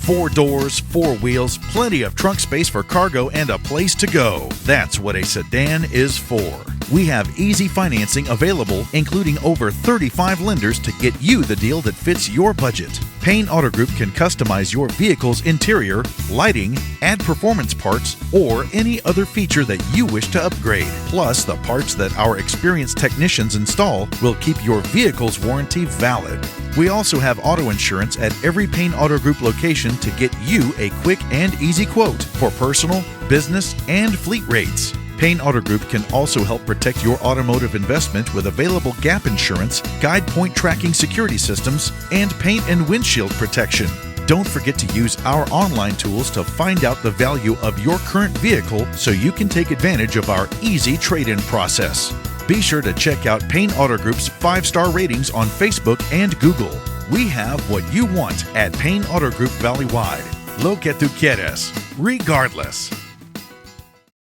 4 doors, 4 wheels, plenty of trunk space for cargo, and a place to go. That's what a sedan is for. We have easy financing available, including over 35 lenders to get you the deal that fits your budget. Payne Auto Group can customize your vehicle's interior, lighting, add performance parts, or any other feature that you wish to upgrade. Plus, the parts that our experienced technicians install will keep your vehicle's warranty valid. We also have auto insurance at every Payne Auto Group location to get you a quick and easy quote for personal, business, and fleet rates. Payne Auto Group can also help protect your automotive investment with available gap insurance, guide point tracking security systems, and paint and windshield protection. Don't forget to use our online tools to find out the value of your current vehicle so you can take advantage of our easy trade-in process. Be sure to check out Payne Auto Group's 5-star ratings on Facebook and Google. We have what you want at Payne Auto Group Valley-wide. Lo que tú quieres, regardless.